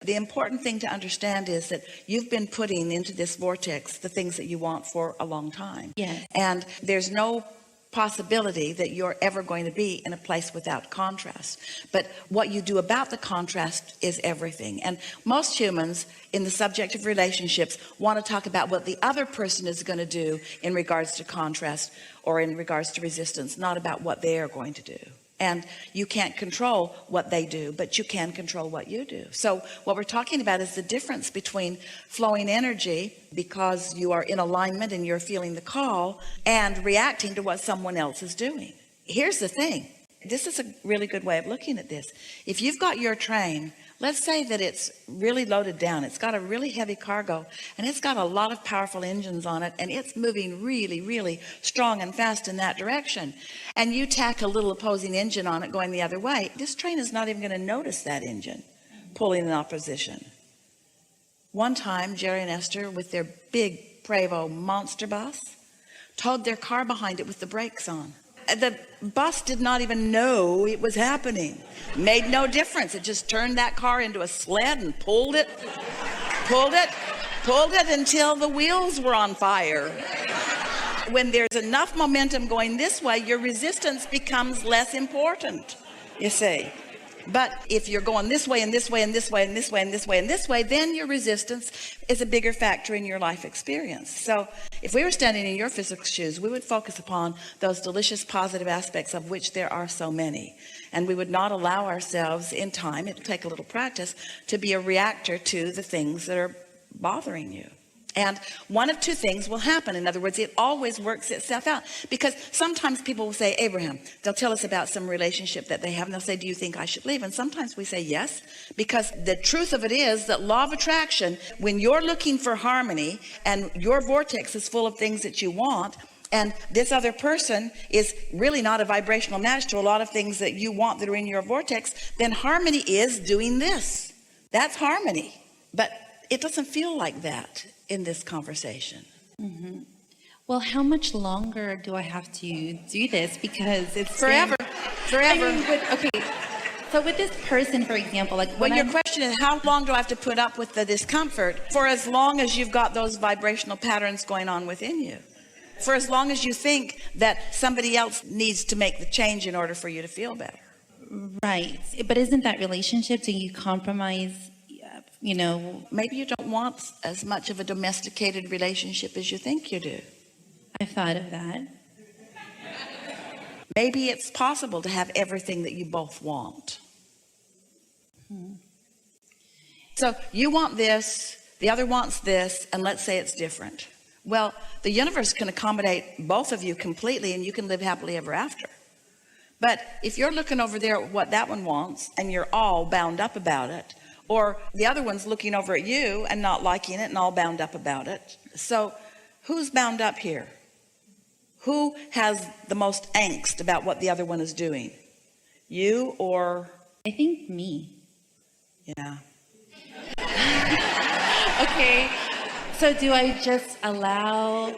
The important thing to understand is that you've been putting into this vortex the things that you want for a long time. Yes. And there's no possibility that you're ever going to be in a place without contrast. But what you do about the contrast is everything. And most humans in the subject of relationships want to talk about what the other person is going to do in regards to contrast or in regards to resistance, not about what they are going to do. And you can't control what they do, but you can control what you do. So what we're talking about is the difference between flowing energy because you are in alignment and you're feeling the call, and reacting to what someone else is doing. Here's the thing. This is a really good way of looking at this. If you've got your train, let's say that it's really loaded down. It's got a really heavy cargo, and it's got a lot of powerful engines on it, and it's moving really, really strong and fast in that direction. And you tack a little opposing engine on it going the other way. This train is not even going to notice that engine pulling in opposition. One time, Jerry and Esther, with their big Prevost monster bus, towed their car behind it with the brakes on. The bus did not even know it was happening. Made no difference. It just turned that car into a sled and pulled it until the wheels were on fire. When there's enough momentum going this way, your resistance becomes less important, you see. But if you're going this way and this way and this way and this way and this way and this way, then your resistance is a bigger factor in your life experience. So if we were standing in your physical shoes, we would focus upon those delicious positive aspects, of which there are so many. And we would not allow ourselves in time, it'll take a little practice, to be a reactor to the things that are bothering you. And one of two things will happen. In other words, it always works itself out. Because sometimes people will say, Abraham, they'll tell us about some relationship that they have, and they'll say, do you think I should leave? And sometimes we say yes, because the truth of it is that law of attraction, when you're looking for harmony and your vortex is full of things that you want, and this other person is really not a vibrational match to a lot of things that you want that are in your vortex, then harmony is doing this. That's harmony. But it doesn't feel like that in this conversation. Mm-hmm. Well, how much longer do I have to do this? Because it's forever. I mean, okay. So with this person, for example, like well, your question is, how long do I have to put up with the discomfort? For as long as you've got those vibrational patterns going on within you. For as long as you think that somebody else needs to make the change in order for you to feel better. Right. But isn't that relationship, do you compromise? You know, maybe you don't want as much of a domesticated relationship as you think you do. I thought of that. Maybe it's possible to have everything that you both want. So you want this, the other wants this, and let's say it's different. Well, the universe can accommodate both of you completely, and you can live happily ever after. But if you're looking over there at what that one wants and you're all bound up about it, or the other one's looking over at you and not liking it and all bound up about it. So who's bound up here? Who has the most angst about what the other one is doing? You or? I think me. Yeah. Okay. So do I just allow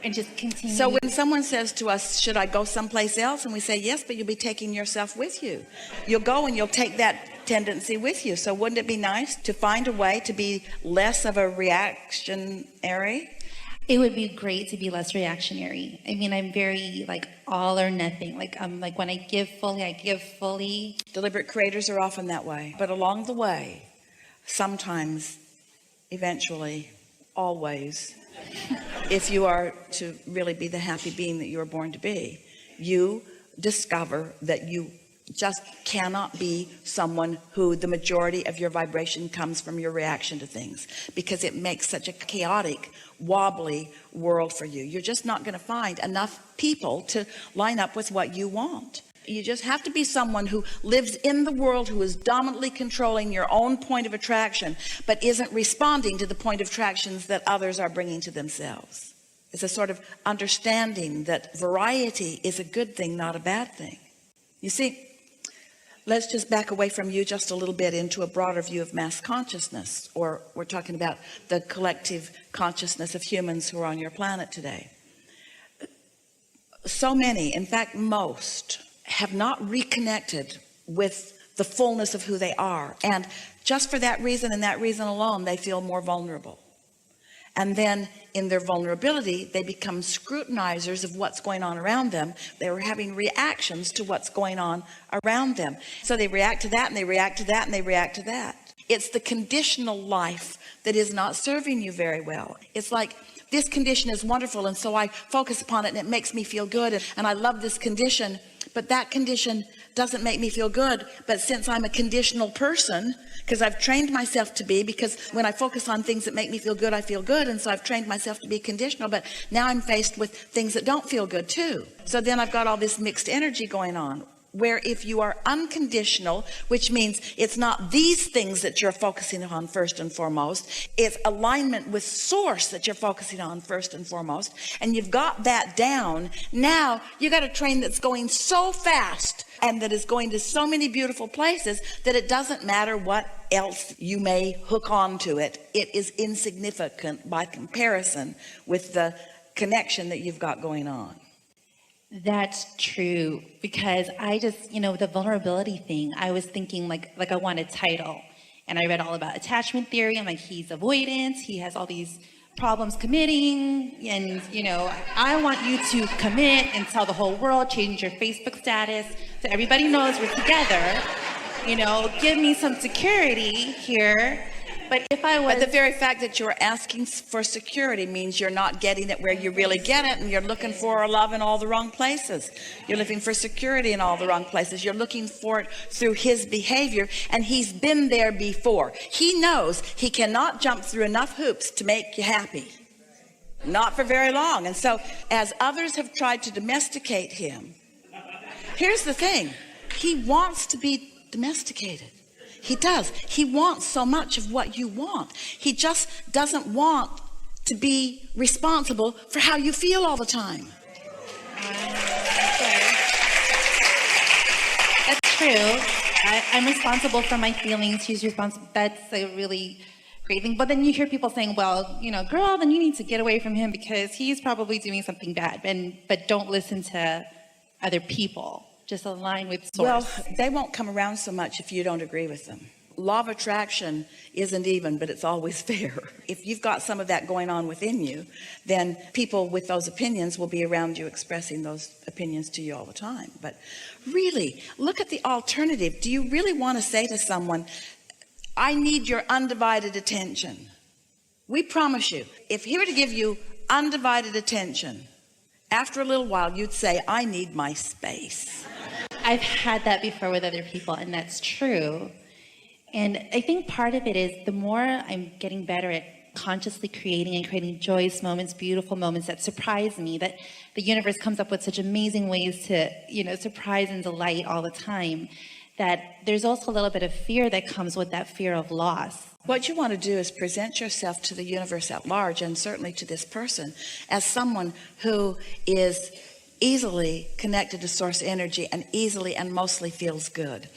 and just continue? So when someone says to us, should I go someplace else? And we say, yes, but you'll be taking yourself with you. You'll go and you'll take that tendency with you. So wouldn't it be nice to find a way to be less of a reactionary? It would be great to be less reactionary. I mean, I'm very like all or nothing. Like I'm like, when I give fully, I give fully. Deliberate creators are often that way. But along the way, sometimes, eventually, always, if you are to really be the happy being that you were born to be, you discover that you just cannot be someone who the majority of your vibration comes from your reaction to things, because it makes such a chaotic, wobbly world for you. You're just not going to find enough people to line up with what you want. You just have to be someone who lives in the world, who is dominantly controlling your own point of attraction, but isn't responding to the point of attractions that others are bringing to themselves. It's a sort of understanding that variety is a good thing, not a bad thing. You see, let's just back away from you just a little bit into a broader view of mass consciousness, or we're talking about the collective consciousness of humans who are on your planet today. So many, in fact, most, have not reconnected with the fullness of who they are. And just for that reason and that reason alone, they feel more vulnerable. And then in their vulnerability, they become scrutinizers of what's going on around them. They were having reactions to what's going on around them. So they react to that, and they react to that, and they react to that. It's the conditional life that is not serving you very well. It's like, this condition is wonderful, and so I focus upon it, and it makes me feel good, and I love this condition, but that condition doesn't make me feel good. But since I'm a conditional person, because I've trained myself to be, because when I focus on things that make me feel good, I feel good, and so I've trained myself to be conditional, but now I'm faced with things that don't feel good too. So then I've got all this mixed energy going on. Where if you are unconditional, which means it's not these things that you're focusing on first and foremost, it's alignment with source that you're focusing on first and foremost, and you've got that down, now you got a train that's going so fast and that is going to so many beautiful places that it doesn't matter what else you may hook on to it. It is insignificant by comparison with the connection that you've got going on. That's true, because I just, the vulnerability thing, I was thinking like I want a title, and I read all about attachment theory. I'm like, he's avoidant, he has all these problems committing, and I want you to commit and tell the whole world, change your Facebook status so everybody knows we're together, give me some security here. But But the very fact that you're asking for security means you're not getting it where you really get it, and you're looking for love in all the wrong places. You're looking for security in all the wrong places. You're looking for it through his behavior, and he's been there before. He knows he cannot jump through enough hoops to make you happy. Not for very long. And so as others have tried to domesticate him, here's the thing. He wants to be domesticated. He does. He wants so much of what you want. He just doesn't want to be responsible for how you feel all the time. That's true. I'm responsible for my feelings. He's responsible. That's a really great thing. But then you hear people saying, well, girl, then you need to get away from him because he's probably doing something bad. But don't listen to other people. Just align with source. Well, they won't come around so much if you don't agree with them. Law of attraction isn't even, but it's always fair. If you've got some of that going on within you, then people with those opinions will be around you expressing those opinions to you all the time. But really, look at the alternative. Do you really want to say to someone, I need your undivided attention? We promise you, if he were to give you undivided attention, after a little while, you'd say, I need my space. I've had that before with other people, and that's true. And I think part of it is the more I'm getting better at consciously creating and creating joyous moments, beautiful moments that surprise me, that the universe comes up with such amazing ways to, surprise and delight all the time, that there's also a little bit of fear that comes with that fear of loss. What you want to do is present yourself to the universe at large, and certainly to this person, as someone who is easily connected to source energy and easily and mostly feels good,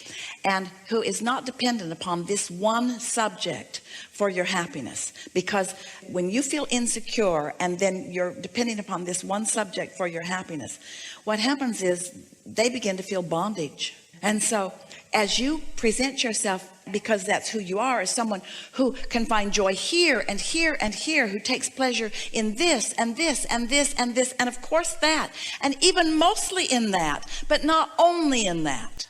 and who is not dependent upon this one subject for your happiness. Because when you feel insecure and then you're depending upon this one subject for your happiness, what happens is they begin to feel bondage. And so as you present yourself, because that's who you are, as someone who can find joy here and here and here, who takes pleasure in this and this and this and this, and of course that, and even mostly in that, but not only in that.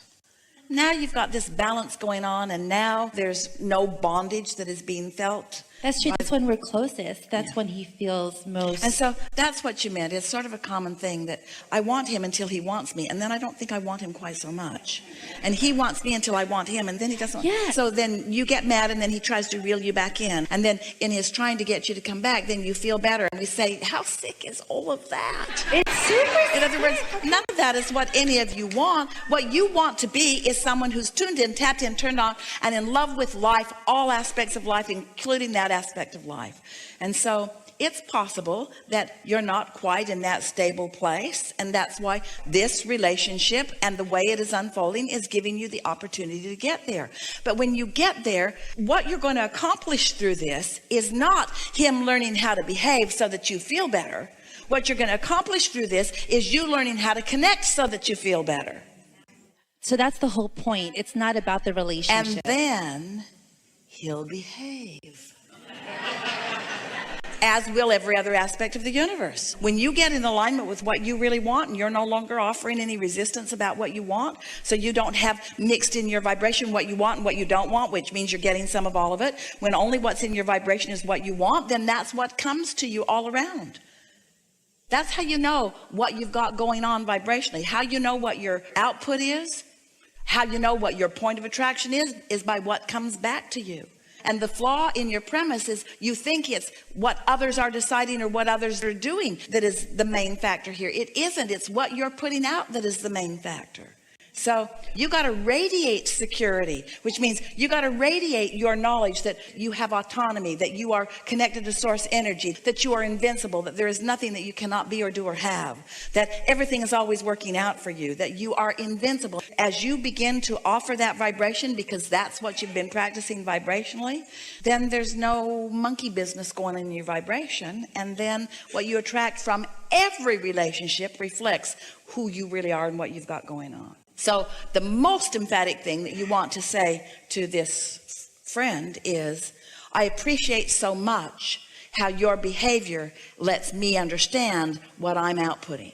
Now you've got this balance going on, and now there's no bondage that is being felt. That's true. That's when we're closest. That's when he feels most. And so that's what you meant. It's sort of a common thing that I want him until he wants me, and then I don't think I want him quite so much. And he wants me until I want him, and then he doesn't. Yeah. So then you get mad, and then he tries to reel you back in. And then in his trying to get you to come back, then you feel better. And we say, how sick is all of that? It's super. In other words, none of that is what any of you want. What you want to be is someone who's tuned in, tapped in, turned on, and in love with life, all aspects of life, including that aspect of life. And so it's possible that you're not quite in that stable place, and that's why this relationship and the way it is unfolding is giving you the opportunity to get there. But when you get there, what you're going to accomplish through this is not him learning how to behave so that you feel better. What you're going to accomplish through this is you learning how to connect so that you feel better. So that's the whole point. It's not about the And relationship. then he'll behave. As will every other aspect of the universe. When you get in alignment with what you really want and you're no longer offering any resistance about what you want, so you don't have mixed in your vibration what you want and what you don't want, which means you're getting some of all of it. When only what's in your vibration is what you want, then that's what comes to you all around. That's how you know what you've got going on vibrationally. How you know what your output is, how you know what your point of attraction is by what comes back to you. And the flaw in your premise is you think it's what others are deciding or what others are doing that is the main factor here. It isn't. It's what you're putting out that is the main factor. So you got to radiate security, which means you got to radiate your knowledge that you have autonomy, that you are connected to source energy, that you are invincible, that there is nothing that you cannot be or do or have, that everything is always working out for you, that you are invincible. As you begin to offer that vibration, because that's what you've been practicing vibrationally, then there's no monkey business going on in your vibration. And then what you attract from every relationship reflects who you really are and what you've got going on. So the most emphatic thing that you want to say to this friend is, I appreciate so much how your behavior lets me understand what I'm outputting.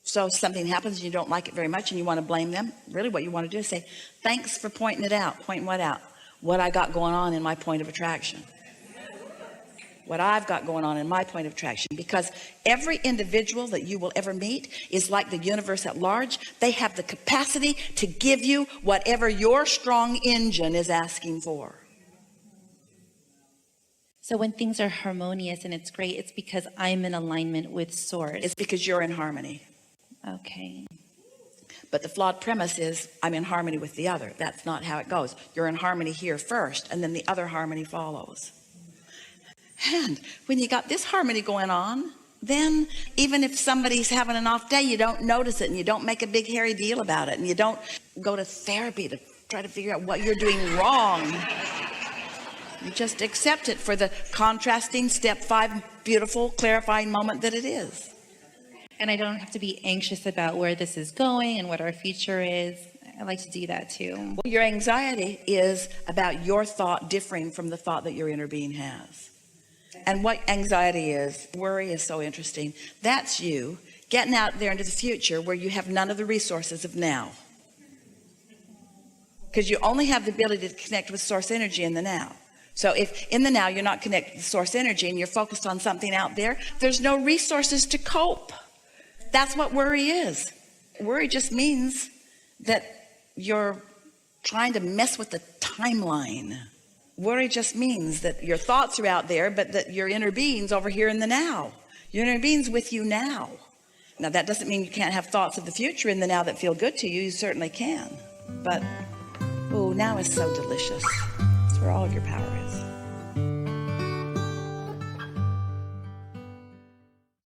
So if something happens and you don't like it very much and you want to blame them, really what you want to do is say, thanks for pointing it out. Pointing what out? What I got going on in my point of attraction. What I've got going on in my point of attraction, because every individual that you will ever meet is like the universe at large. They have the capacity to give you whatever your strong engine is asking for. So when things are harmonious and it's great, it's because I'm in alignment with source. It's because you're in harmony. Okay. But the flawed premise is I'm in harmony with the other. That's not how it goes. You're in harmony here first, and then the other harmony follows. And when you got this harmony going on, then even if somebody's having an off day, you don't notice it and you don't make a big hairy deal about it and you don't go to therapy to try to figure out what you're doing wrong. You just accept it for the contrasting step 5 beautiful clarifying moment that it is. And I don't have to be anxious about where this is going and what our future is. I like to do that too. Well, your anxiety is about your thought differing from the thought that your inner being has. And what anxiety is, worry is so interesting. That's you getting out there into the future where you have none of the resources of now. Because you only have the ability to connect with source energy in the now. So if in the now you're not connected to source energy and you're focused on something out there, there's no resources to cope. That's what worry is. Worry just means that you're trying to mess with the timeline. Worry just means that your thoughts are out there, but that your inner being's over here in the now. Your inner being's with you now. Now, that doesn't mean you can't have thoughts of the future in the now that feel good to you. You certainly can. But, oh, now is so delicious. It's where all of your power is.